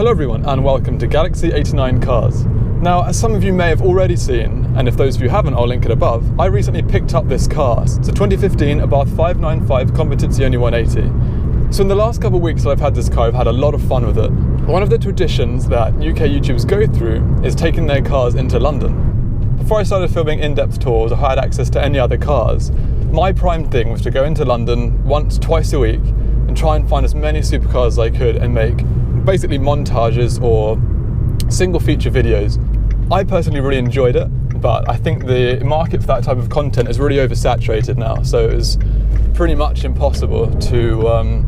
Hello everyone and welcome to Galaxy 89 Cars. Now, as some of you may have already seen, and if those of you haven't, I'll link it above, I recently picked up this car. It's a 2015 Abarth 595 Competizione 180. So in the last couple of weeks that I've had this car, I've had a lot of fun with it. One of the traditions that UK YouTubers go through is taking their cars into London. Before I started filming in-depth tours or had access to any other cars, my prime thing was to go into London once, twice a week and try and find as many supercars as I could and make basically montages or single feature videos. I personally really enjoyed it, but I think the market for that type of content is really oversaturated now, so it was pretty much impossible to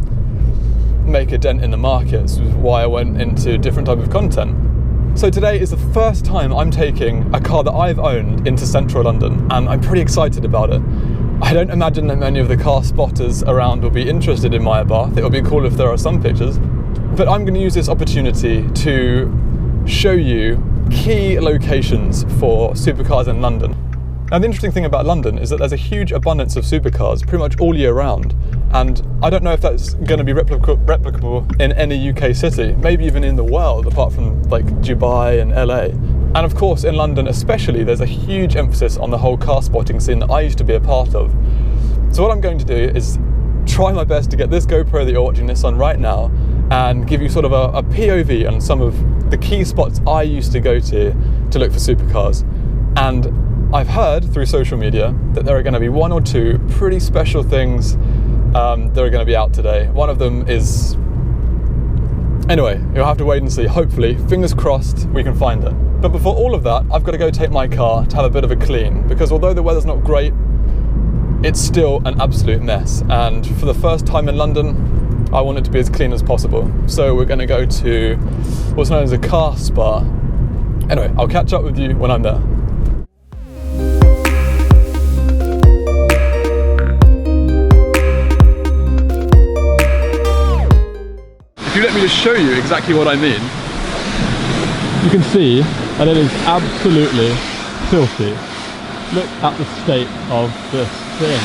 make a dent in the market. This was why I went into different type of content. So today is the first time I'm taking a car that I've owned into central London, and I'm pretty excited about it. I don't imagine that many of the car spotters around will be interested in my Abarth. It would be cool if there are some pictures, but I'm going to use this opportunity to show you key locations for supercars in London. Now, the interesting thing about London is that there's a huge abundance of supercars pretty much all year round, and I don't know if that's going to be replicable in any UK city, maybe even in the world, apart from like Dubai and LA. And of course in London especially, there's a huge emphasis on the whole car spotting scene that I used to be a part of. So what I'm going to do is try my best to get this GoPro that you're watching this on right now and give you sort of a POV on some of the key spots I used to go to look for supercars. And I've heard through social media that there are going to be one or two pretty special things that are going to be out today. One of them is... Anyway, you'll have to wait and see. Hopefully, fingers crossed, we can find it. But before all of that, I've got to go take my car to have a bit of a clean, because although the weather's not great, it's still an absolute mess. And for the first time in London, I want it to be as clean as possible. So we're going to go to what's known as a car spa. Anyway, I'll catch up with you when I'm there. If you let me just show you exactly what I mean, you can see that it is absolutely filthy. Look at the state of this thing.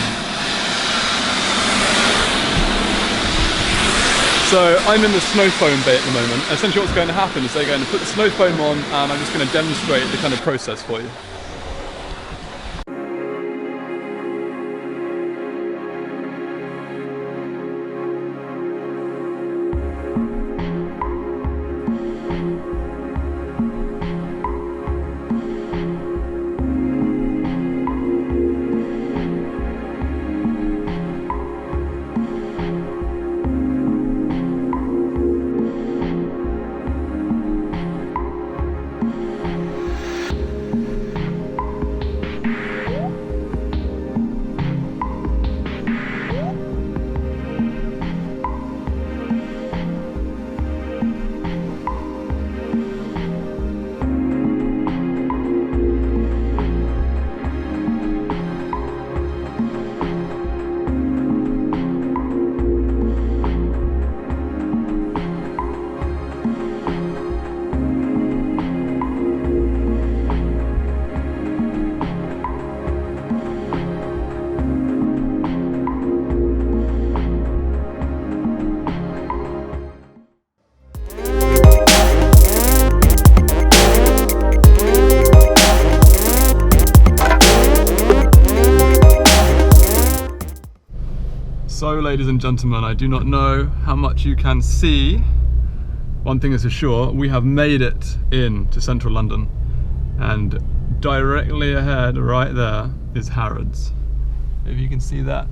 So I'm in the snow foam bay at the moment. Essentially what's going to happen is they're going to put the snow foam on, and I'm just going to demonstrate the kind of process for you. So, ladies and gentlemen, I do not know how much you can see. One thing is for sure, we have made it into central London, and directly ahead, right there, is Harrods. If you can see that.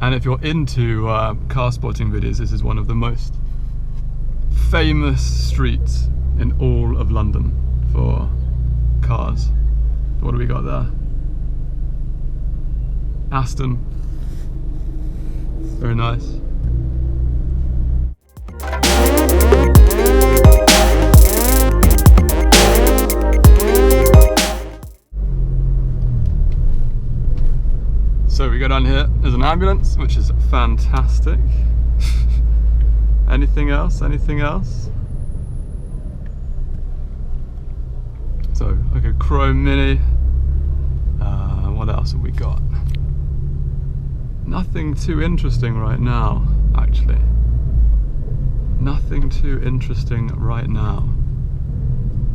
And if you're into car spotting videos, this is one of the most famous streets in all of London for cars. What do we got there? Aston. Very nice. So we go down here, there's an ambulance, which is fantastic. Anything else? Anything else? So, like a chrome mini. What else have we got? Nothing too interesting right now, actually. Nothing too interesting right now.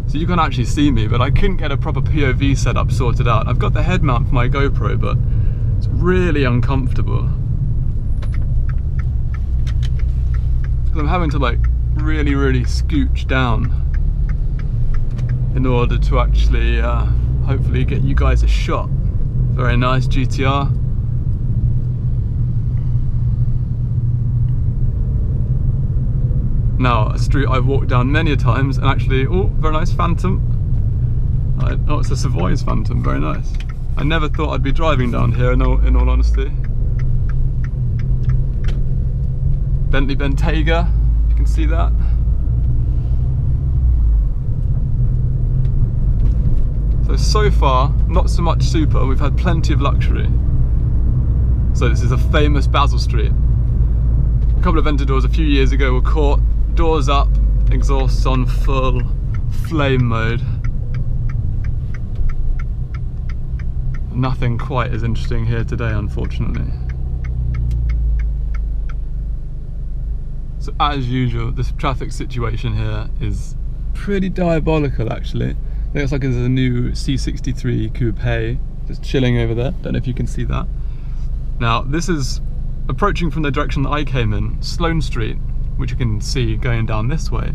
So you can't actually see me, but I couldn't get a proper POV setup sorted out. I've got the head mount for my GoPro, but it's really uncomfortable. Because I'm having to like really scooch down in order to actually hopefully get you guys a shot. Very nice GTR. Now, a street I've walked down many a times, and actually, oh, very nice Phantom. Oh, it's a Savoy's Phantom, very nice. I never thought I'd be driving down here, in all honesty. Bentley Bentayga, you can see that. So far, not so much super, we've had plenty of luxury. So this is a famous Basil Street. A couple of Ventadors a few years ago were caught, doors up, exhausts on full flame mode. Nothing quite as interesting here today, unfortunately. So as usual, this traffic situation here is pretty diabolical actually. It looks like there's a new C63 coupe just chilling over there. Don't know if you can see that. Now this is approaching from the direction that I came in. Sloane Street, which you can see going down this way,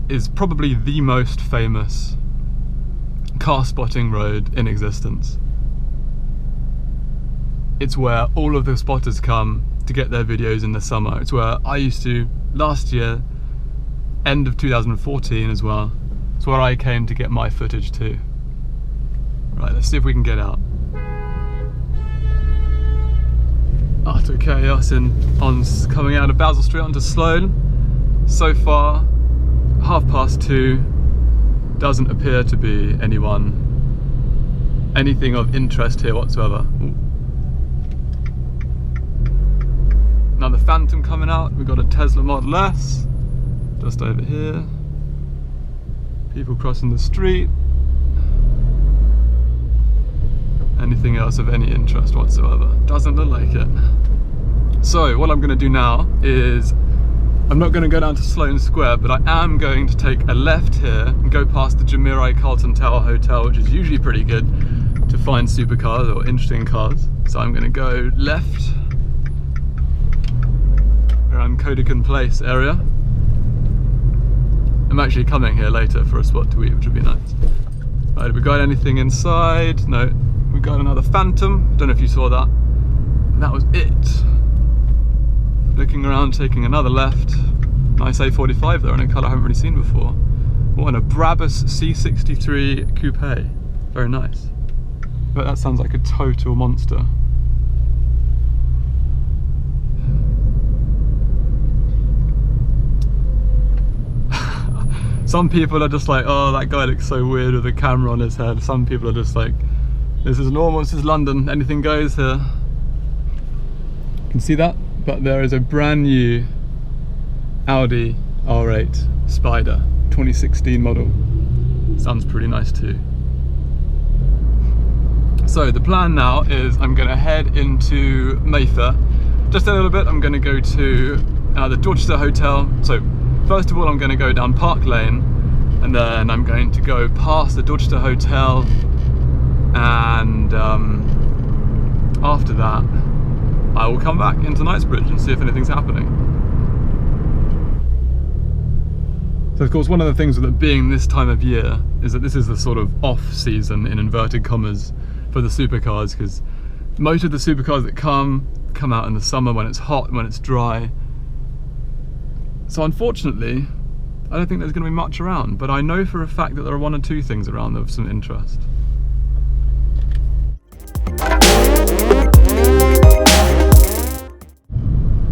is probably the most famous car spotting road in existence. It's where all of the spotters come to get their videos in the summer. It's where I used to, last year, end of 2014 as well. It's where I came to get my footage too. Right, let's see if we can get out. Utter chaos on coming out of Basil Street onto Sloane. So far, 2:30. Doesn't appear to be anything of interest here whatsoever. Ooh. Now the Phantom coming out. We've got a Tesla Model S just over here. People crossing the street. Anything else of any interest whatsoever? Doesn't look like it. So what I'm going to do now is, I'm not going to go down to Sloane Square, but I am going to take a left here and go past the Jamirai Carlton Tower Hotel, which is usually pretty good to find supercars or interesting cars. So I'm going to go left around Codican Place area. I'm actually coming here later for a spot to eat, which would be nice. Right, have we got anything inside? No. We got another Phantom. Don't know if you saw that. And that was it. Looking around, taking another left. Nice A45 there in a colour I haven't really seen before. Oh, and a Brabus C63 coupe. Very nice. But that sounds like a total monster. Some people are just like, oh, that guy looks so weird with a camera on his head. Some people are just like, this is normal, this is London, anything goes here. You can see that, but there is a brand new Audi R8 Spider, 2016 model. Sounds pretty nice too. So the plan now is I'm going to head into Mayfair. Just a little bit, I'm going to go to the Dorchester Hotel. So first of all, I'm going to go down Park Lane, and then I'm going to go past the Dorchester Hotel, and after that, I will come back into Knightsbridge and see if anything's happening. So of course, one of the things with it being this time of year is that this is the sort of off season, in inverted commas, for the supercars, because most of the supercars that come out in the summer when it's hot, when it's dry. So unfortunately, I don't think there's going to be much around, but I know for a fact that there are one or two things around of some interest.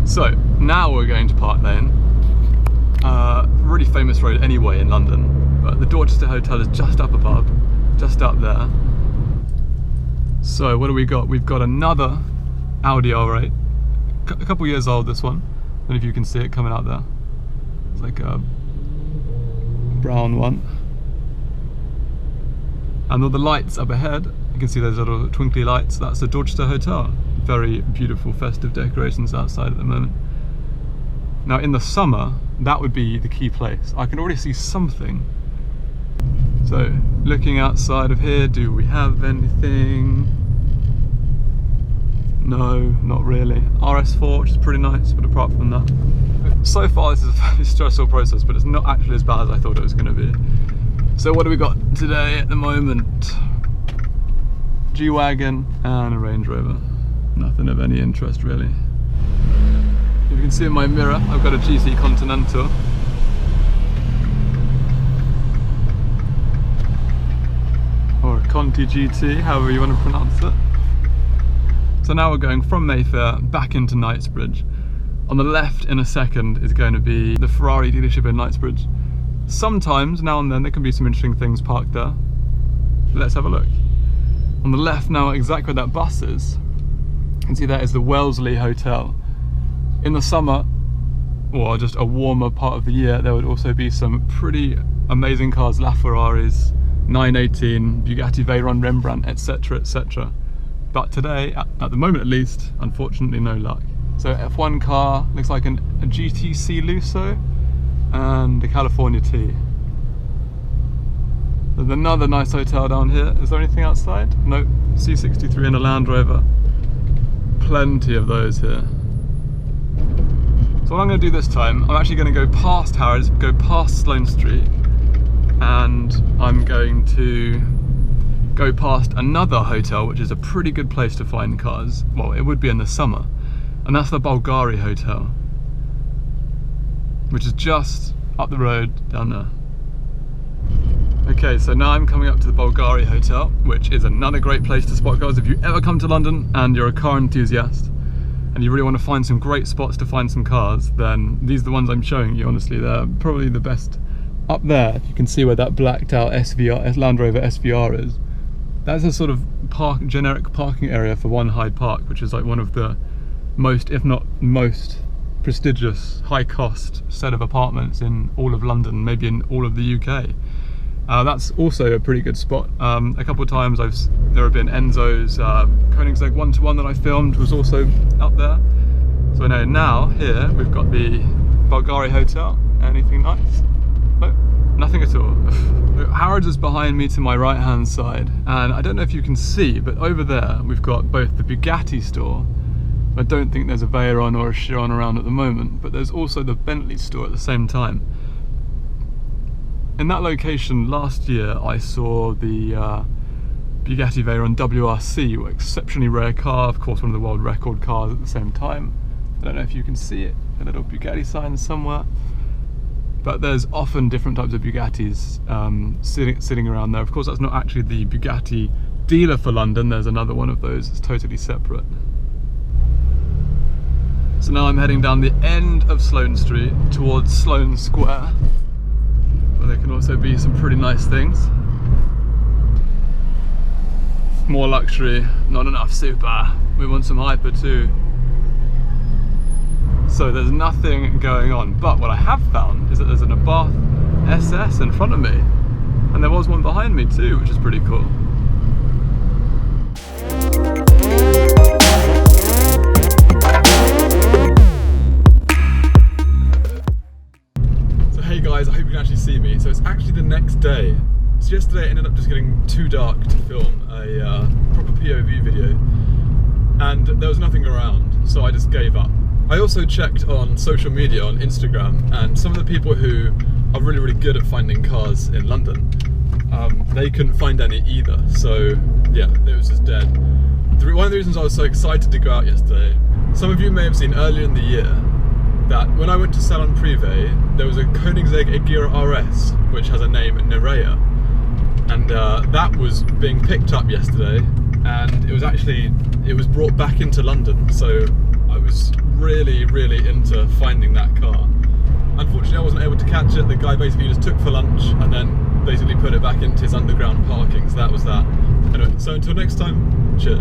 So now we're going to Park Lane, really famous road anyway in London, but the Dorchester Hotel is just up above, just up there. So what do we got? We've got another Audi R8, a couple years old, this one. I don't know if you can see it coming out there. It's like a brown one. And all the lights up ahead, you can see those little twinkly lights. That's the Dorchester Hotel. Very beautiful festive decorations outside at the moment. Now in the summer, that would be the key place. I can already see something. So, looking outside of here, do we have anything? No, not really. RS4, which is pretty nice, but apart from that. So far this is a very stressful process, but it's not actually as bad as I thought it was going to be. So what do we got today at the moment? G-Wagon and a Range Rover. Nothing of any interest really. If you can see in my mirror, I've got a GT Continental. Or a Conti GT, however you want to pronounce it. So now we're going from Mayfair back into Knightsbridge. On the left in a second is going to be the Ferrari dealership in Knightsbridge. Sometimes, now and then, there can be some interesting things parked there. Let's have a look. On the left now, exactly where that bus is, you can see that is the Wellesley Hotel. In the summer, or just a warmer part of the year, there would also be some pretty amazing cars, LaFerraris, 918, Bugatti Veyron, Rembrandt, etc, etc. But today, at the moment at least, unfortunately no luck. So F1 car, looks like a GTC Lusso and a California T. There's another nice hotel down here. Is there anything outside? Nope, C63 and a Land Rover. Plenty of those here. So what I'm going to do this time, I'm actually going to go past Harrods, go past Sloane Street, and I'm going to go past another hotel, which is a pretty good place to find cars. Well, it would be in the summer, and that's the Bulgari Hotel, which is just up the road down there. Okay, so now I'm coming up to the Bulgari Hotel, which is another great place to spot cars. If you ever come to London and you're a car enthusiast and you really want to find some great spots to find some cars, then these are the ones I'm showing you. Honestly, they're probably the best. Up there, you can see where that blacked out Land Rover SVR is. That's a sort of generic parking area for One Hyde Park, which is like one of the most, if not most, prestigious, high-cost set of apartments in all of London, maybe in all of the UK. That's also a pretty good spot. A couple of times there have been Enzo's Koenigsegg 1-to-1 that I filmed was also up there. So I know now here we've got the Bulgari Hotel. Anything nice? No, nothing at all. Harrods is behind me to my right hand side, and I don't know if you can see, but over there we've got both the Bugatti store. I don't think there's a Veyron or a Chiron around at the moment, but there's also the Bentley store at the same time. In that location last year I saw the Bugatti Veyron WRC, an exceptionally rare car, of course one of the world record cars at the same time. I don't know if you can see it, a little Bugatti sign somewhere. But there's often different types of Bugattis sitting around there. Of course, that's not actually the Bugatti dealer for London. There's another one of those. It's totally separate. So now I'm heading down the end of Sloane Street towards Sloane Square, where there can also be some pretty nice things. More luxury, not enough super. We want some hyper too. So there's nothing going on, but what I have found is that there's an Abarth SS in front of me, and there was one behind me too, which is pretty cool. So hey guys, I hope you can actually see me. So it's actually the next day. So yesterday it ended up just getting too dark to film a proper POV video, and there was nothing around, so I just gave up. I also checked on social media, on Instagram, and some of the people who are really, really good at finding cars in London, they couldn't find any either. So yeah, it was just dead. One of the reasons I was so excited to go out yesterday, some of you may have seen earlier in the year that when I went to Salon Privé, there was a Koenigsegg Agera RS, which has a name, Nerea. And that was being picked up yesterday, and it was brought back into London. So I was really, really into finding that car. Unfortunately, I wasn't able to catch it. The guy basically just took for lunch and then basically put it back into his underground parking. So that was that. Anyway, so until next time, cheers.